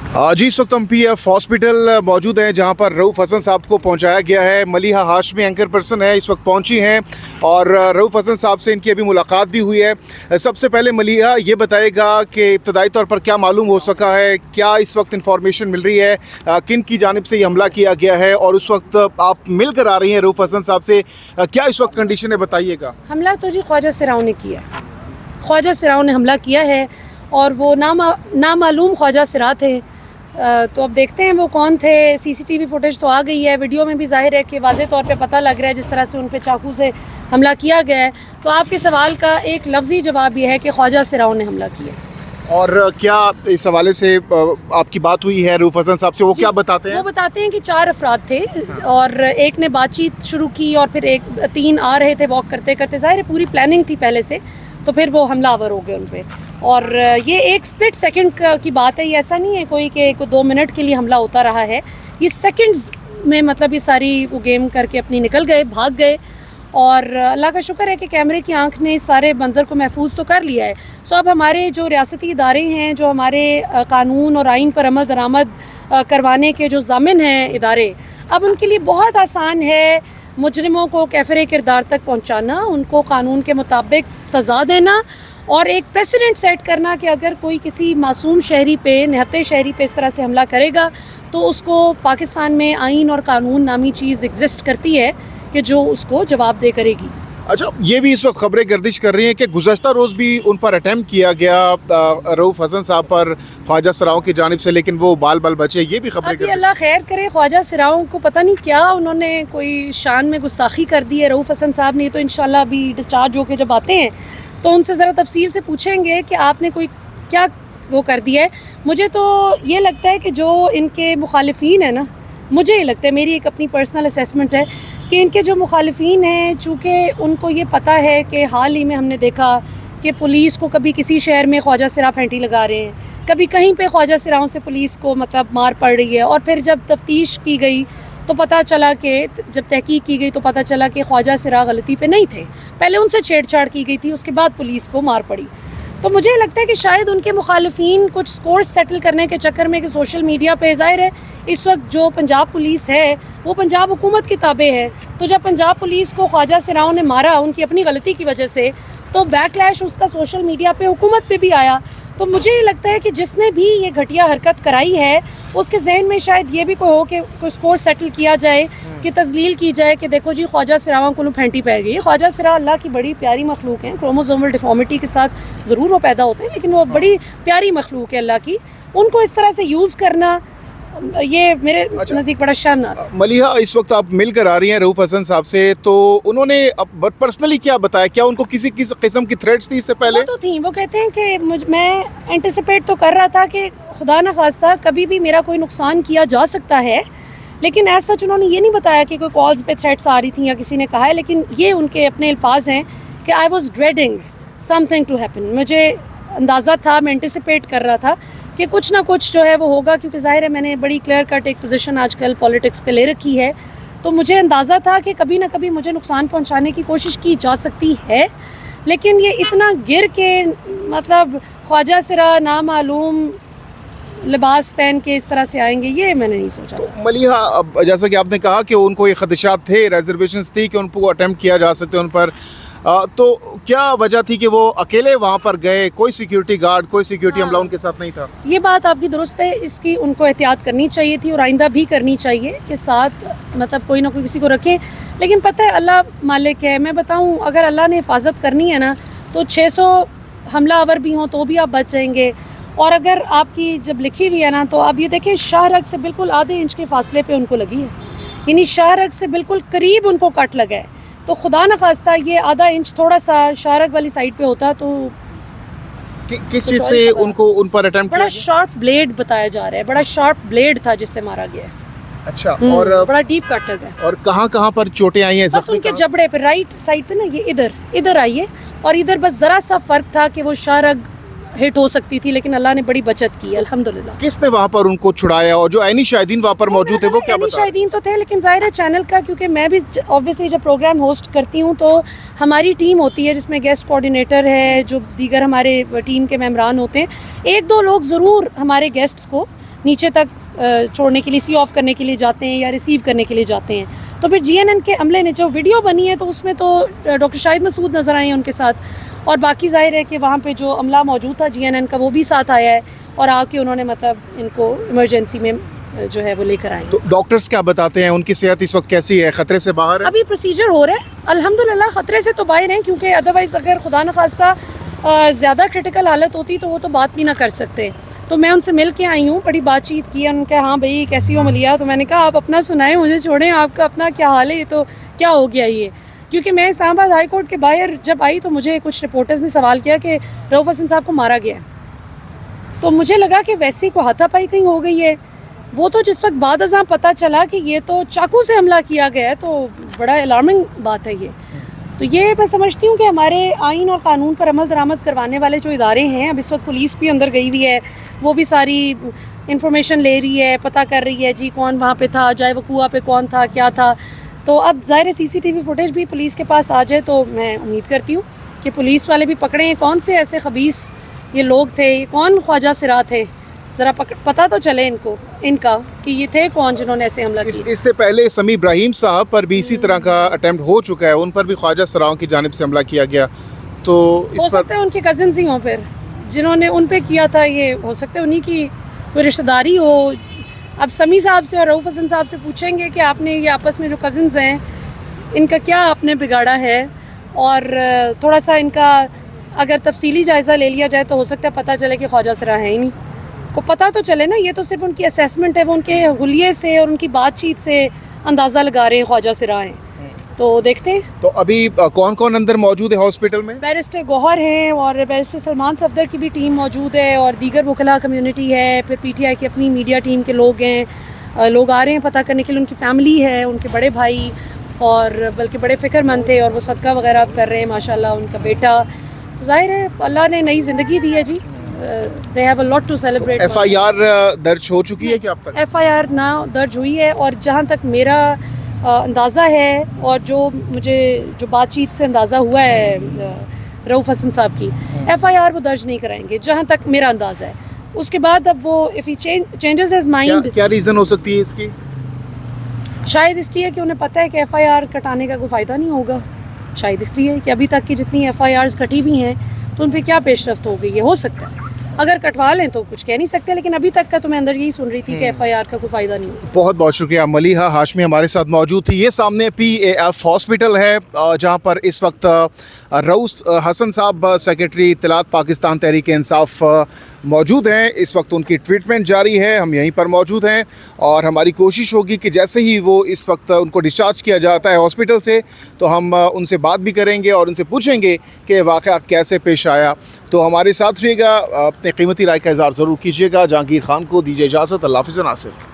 जी इस वक्त हम PF हॉस्पिटल मौजूद हैं जहां पर रऊफ़ हसन साहब को पहुंचाया गया है। मलिहा हाशमी एंकर पर्सन है, इस वक्त पहुंची हैं और रऊफ़ हसन साहब से इनकी अभी मुलाकात भी हुई है। सबसे पहले मलिहा ये बताएगा कि इब्तदाई तौर पर क्या मालूम हो सका है, क्या इस वक्त इंफॉर्मेशन मिल रही है, किन की जानिब से ये हमला किया गया है और उस वक्त आप मिल कर आ रही हैं रऊफ़ हसन साहब से, क्या इस वक्त कंडीशन है बताइएगा। हमला तो जी ख्वाजा सिराव ने किया, ख्वाजा सिराव ने हमला किया है और वो नामालूम ख्वाजा सिरा थे। तो अब देखते हैं वो कौन थे। CCTV फुटेज तो आ गई है, वीडियो में भी जाहिर है कि वाज़े तौर पे पता लग रहा है जिस तरह से उन पे चाकू से हमला किया गया है। तो आपके सवाल का एक लफ्ज़ी जवाब ये है कि ख्वाजा सिराव ने हमला किया। और क्या इस हवाले से आपकी बात हुई है रऊफ़ हसन साहब से, वो क्या बताते हैं? वो बताते हैं कि 4 अफराद थे और एक ने बातचीत शुरू की और फिर 3 आ रहे थे वॉक करते करते। ज़ाहिर है पूरी प्लानिंग थी पहले से, तो फिर वो हमलावर हो गए उन पे। और ये एक स्प्लिट सेकंड की बात है, ये ऐसा नहीं है कोई कि 2 मिनट के लिए हमला होता रहा है। ये सेकंड्स में मतलब ये सारी वो गेम करके अपनी निकल गए, भाग गए। और अल्लाह का शुक्र है कि कैमरे की आंख ने इस सारे मंज़र को महफूज तो कर लिया है। सो अब हमारे जो रियासती इदारे हैं, जो हमारे कानून और आइन पर अमल दरामद करवाने के जो ज़ामिन हैं इदारे, अब उनके लिए बहुत आसान है मुजरिमों को कैफ़रे किरदार तक पहुँचाना, उनको कानून के मुताबिक सज़ा देना और एक प्रेसिडेंट सेट करना कि अगर कोई किसी मासूम शहरी पे, निहत्ते शहरी पे इस तरह से हमला करेगा तो उसको पाकिस्तान में आइन और कानून नामी चीज़ एग्जिस्ट करती है कि जो उसको जवाबदेह करेगी। अच्छा, ये भी इस वक्त खबरें गर्दिश कर रही हैं कि गुज़श्ता रोज़ भी उन पर अटैम्प्ट किया गया रऊफ़ हसन साहब पर ख्वाजा सिराव की जानिब से, लेकिन वो बाल बचे, ये भी खबरें। अभी अल्लाह खैर करे, ख्वाजा सिराव को पता नहीं क्या उन्होंने कोई शान में गुस्ताखी कर दी है रऊफ़ हसन साहब ने। तो इंशाल्लाह अभी डिस्चार्ज होकर जब आते हैं तो उनसे ज़रा तफसील से पूछेंगे कि आपने कोई क्या वो कर दिया है। मुझे तो ये लगता है कि जो इनके मुखालिफिन है ना, मुझे ये लगता है, मेरी एक अपनी पर्सनल असेसमेंट है कि इनके जो मुखालिफिन हैं, चूँकि उनको ये पता है कि हाल ही में हमने देखा कि पुलिस को कभी किसी शहर में ख्वाजा सिरा फैंटी लगा रहे हैं, कभी कहीं पे ख्वाजा सिराओं से पुलिस को मतलब मार पड़ रही है। और फिर जब तफ्तीश की गई तो पता चला कि जब तहकीक की गई तो पता चला कि ख्वाजा सिरा गलती पे नहीं थे, पहले उनसे छेड़छाड़ की गई थी, उसके बाद पुलिस को मार पड़ी। तो मुझे लगता है कि शायद उनके मुखालिफिन कुछ स्कोर्स सेटल करने के चक्कर में कि सोशल मीडिया पे ज़ाहिर है इस वक्त जो पंजाब पुलिस है वो पंजाब हुकूमत की ताबे है। तो जब पंजाब पुलिस को ख्वाजा सिराओं ने मारा उनकी अपनी गलती की वजह से, तो बैकलैश उसका सोशल मीडिया पे हुकूमत पे भी आया। तो मुझे ये लगता है कि जिसने भी ये घटिया हरकत कराई है उसके जहन में शायद ये भी कोई हो कि कोई स्कोर सेटल किया जाए, कि तजलील की जाए कि देखो जी ख्वाजा सिरावां को फैंटी पै गई। ख्वाजा सिरा अल्लाह की बड़ी प्यारी मखलूक हैं, क्रोमोसोमल डिफॉर्मिटी के साथ ज़रूर वो पैदा होते हैं, लेकिन वो बड़ी प्यारी मखलूक है अल्लाह की। उनको इस तरह से यूज़ करना ये मेरे नज़दीक बड़ा शानदार। मलिहा, इस वक्त आप मिल कर आ रही हैं रऊफ़ हसन साहब से, तो उन्होंने पर्सनली क्या बताया? क्या उनको किसी किस्म की थ्रेट्स थी इससे पहले? वो तो थी, वो कहते हैं कि मैं एंटिसिपेट तो कर रहा था कि खुदा न खास्ता कभी भी मेरा कोई नुकसान किया जा सकता है, लेकिन ऐसा सच उन्होंने ये नहीं बताया कि कोई कॉल्स पे थ्रेट्स आ रही थी या किसी ने कहा है। लेकिन ये उनके अपने अल्फाज हैं कि I was dreading something to happen. मुझे अंदाज़ा था, मैं एंटिसिपेट कर रहा था कि कुछ ना कुछ जो है वो होगा, क्योंकि ज़ाहिर है मैंने बड़ी क्लियर कट एक पोजीशन आजकल पॉलिटिक्स पे ले रखी है। तो मुझे अंदाज़ा था कि कभी ना कभी मुझे नुकसान पहुंचाने की कोशिश की जा सकती है, लेकिन ये इतना गिर के मतलब ख्वाजा सिरा नामालूम लिबास पहन के इस तरह से आएंगे, ये मैंने नहीं सोचा। तो मलिहा, अब जैसा कि आपने कहा कि उनको ये खदशात थे, रिजर्वेशंस थी कि उनको अटेम्प्ट किया जा सकते उन पर, तो क्या वजह थी कि वो अकेले वहाँ पर गए? कोई सिक्योरिटी गार्ड, कोई सिक्योरिटी अमला उनके साथ नहीं था? ये बात आपकी दुरुस्त है, इसकी उनको एहतियात करनी चाहिए थी और आइंदा भी करनी चाहिए कि साथ मतलब कोई ना कोई किसी को रखें। लेकिन पता है अल्लाह मालिक है, मैं बताऊँ, अगर अल्लाह ने हिफाजत करनी है ना तो 600 हमला आवर भी हों तो भी आप बच जाएंगे। और अगर आपकी जब लिखी हुई है ना, तो आप ये देखें शाहरग से बिल्कुल आधे इंच के फासले पे उनको लगी है, यानी शाहरग से बिल्कुल करीब उनको कट लगा है। तो खुदा न खास्ता ये आधा इंच थोड़ा सा शाहरग वाली साइड पे होता तो किस चीज़ से उनको उन पर अटेम्प्ट बड़ा शार्प ब्लेड बताया जा रहा है, बड़ा शार्प ब्लेड था जिससे मारा गया है। अच्छा, और बड़ा डीप कट लगा है। और कहाँ पर चोटें आई हैं? बस उनके जबड़े पे राइट साइड पे ना, ये इधर आई है, और इधर बस ज़रा सा फ़र्क था कि वो शाहरग हिट हो सकती थी, लेकिन अल्लाह ने बड़ी बचत की अल्हम्दुलिल्लाह। किसने वहाँ पर उनको छुड़ाया? और जो ऐनी शाहिदीन वहाँ पर मौजूद थे वो क्या बता? शाहिदीन तो थे, लेकिन ज़ाहिर है चैनल का, क्योंकि मैं भी ऑब्वियसली जब प्रोग्राम होस्ट करती हूँ तो हमारी टीम होती है जिसमें गेस्ट कोऑर्डिनेटर है, जो दीगर हमारे टीम के मेंबरान होते हैं, 1-2 लोग ज़रूर हमारे गेस्ट्स को نیچے تک چھوڑنے کے لیے سی آف کرنے کے لیے جاتے ہیں یا ریسیو کرنے کے لیے جاتے ہیں. تو پھر GNN کے عملے نے جو ویڈیو بنی ہے تو اس میں تو ڈاکٹر شاہد مسعود نظر آئے ہیں ان کے ساتھ, اور باقی ظاہر ہے کہ وہاں پہ جو عملہ موجود تھا GNN کا وہ بھی ساتھ آیا ہے, اور آ کے انہوں نے مطلب ان کو ایمرجنسی میں جو ہے وہ لے کر آئے. تو ڈاکٹرز کیا بتاتے ہیں, ان کی صحت اس وقت کیسی ہے, خطرے سے باہر ہے؟ ابھی پروسیجر ہو رہا ہے الحمدللہ, خطرے سے تو باہر ہیں, کیونکہ ادروائز اگر خدا نخواستہ زیادہ کرٹیکل حالت ہوتی تو وہ تو بات بھی نہ کر سکتے. تو میں ان سے مل کے آئی ہوں, بڑی بات چیت کی, ان کا ہاں بھائی کیسی ہو ملیحہ, تو میں نے کہا آپ اپنا سنائیں, مجھے چھوڑیں, آپ کا اپنا کیا حال ہے, یہ تو کیا ہو گیا یہ. کیونکہ میں اسلام آباد ہائی کورٹ کے باہر جب آئی تو مجھے کچھ رپورٹرز نے سوال کیا کہ رؤوف حسن صاحب کو مارا گیا ہے, تو مجھے لگا کہ ویسے ہی کو ہاتھا پائی کہیں ہو گئی ہے. وہ تو جس وقت بعد ازاں پتہ چلا کہ یہ تو چاقو سے حملہ کیا گیا ہے, تو بڑا الارمنگ بات ہے یہ. تو یہ میں سمجھتی ہوں کہ ہمارے آئین اور قانون پر عمل درآمد کروانے والے جو ادارے ہیں, اب اس وقت پولیس بھی اندر گئی ہوئی ہے, وہ بھی ساری انفارمیشن لے رہی ہے, پتہ کر رہی ہے جی کون وہاں پہ تھا, جائے وقوع پہ کون تھا, کیا تھا. تو اب ظاہر CCTV فوٹیج بھی پولیس کے پاس آ جائے تو میں امید کرتی ہوں کہ پولیس والے بھی پکڑیں کون سے ایسے خبیث یہ لوگ تھے, کون خواجہ سرا تھے, ذرا پتہ تو چلے ان کا کہ یہ تھے کون جنہوں نے ایسے حملہ کیا. اس سے پہلے سمیع ابراہیم صاحب پر بھی اسی طرح کا اٹیمپٹ ہو چکا ہے, ان پر بھی خواجہ سراؤں کی جانب سے حملہ کیا گیا. تو ہو سکتا ہے ان کے کزنز ہی ہوں, پھر جنہوں نے ان پہ کیا تھا, یہ ہو سکتا ہے انہی کی کوئی رشتہ داری ہو. اب سمیع صاحب سے اور رؤوف حسن صاحب سے پوچھیں گے کہ آپ نے یہ آپس میں جو کزنز ہیں ان کا کیا آپ نے بگاڑا ہے, اور تھوڑا سا ان کا اگر تفصیلی جائزہ لے لیا جائے تو ہو سکتا ہے پتہ چلے کہ خواجہ سرا ہے ہی نہیں. کو پتہ تو چلے نا, یہ تو صرف ان کی اسیسمنٹ ہے, وہ ان کے حلیے سے اور ان کی بات چیت سے اندازہ لگا رہے ہیں خواجہ سرا ہیں. تو دیکھتے ہیں. تو ابھی کون کون اندر موجود ہے ہاسپٹل میں؟ بیرسٹر گوہر ہیں, اور بیرسٹر سلمان صفدر کی بھی ٹیم موجود ہے, اور دیگر وکلاء کمیونٹی ہے, پھر PTI کی اپنی میڈیا ٹیم کے لوگ ہیں. لوگ آ رہے ہیں پتہ کرنے کے لیے, ان کی فیملی ہے, ان کے بڑے بھائی, اور بلکہ بڑے فکر مند تھے, اور وہ صدقہ وغیرہ اب کر رہے ہیں ماشاءاللہ, ان کا بیٹا. تو ظاہر ہے اللہ نے نئی زندگی دی ہے جی, they have a lot to celebrate. FIR درج ہو چکی ہے کہ اب تک؟ FIR نہ درج ہوئی ہے, اور جہاں تک میرا اندازہ ہے اور جو بات چیت سے اندازہ ہوا ہے رؤوف حسن صاحب کی, FIR وہ درج نہیں کرائیں گے جہاں تک میرا اندازہ ہے. اس کے بعد اب وہ if he changes his mind, کیا ریزن ہو سکتی ہے اس کی؟ شاید اس لیے کہ انہیں پتہ ہے کہ FIR کٹانے کا کوئی فائدہ نہیں ہوگا. شاید اس لیے کہ ابھی تک کی جتنی FIRs کٹی بھی ہیں تو ان پہ کیا پیش رفت ہو گئی ہے. ہو سکتا ہے اگر کٹوا لیں تو کچھ کہہ نہیں سکتے, لیکن ابھی تک کا تو میں اندر یہی سن رہی تھی کہ FIR کا کوئی فائدہ نہیں. بہت بہت شکریہ. ملیحہ ہاشمی ہمارے ساتھ موجود تھی. یہ سامنے PAF ہاسپٹل ہے جہاں پر اس وقت رؤوف حسن صاحب سیکرٹری اطلاعات پاکستان تحریک انصاف موجود ہیں. اس وقت ان کی ٹریٹمنٹ جاری ہے, ہم یہیں پر موجود ہیں, اور ہماری کوشش ہوگی کہ جیسے ہی وہ اس وقت ان کو ڈسچارج کیا جاتا ہے ہاسپٹل سے تو ہم ان سے بات بھی کریں گے اور ان سے پوچھیں گے کہ واقعہ کیسے پیش آیا. تو ہمارے ساتھ رہیے گا, اپنے قیمتی رائے کا اظہار ضرور کیجیے گا. جہانگیر خان کو دیجیے اجازت. اللہ حافظ ناصر.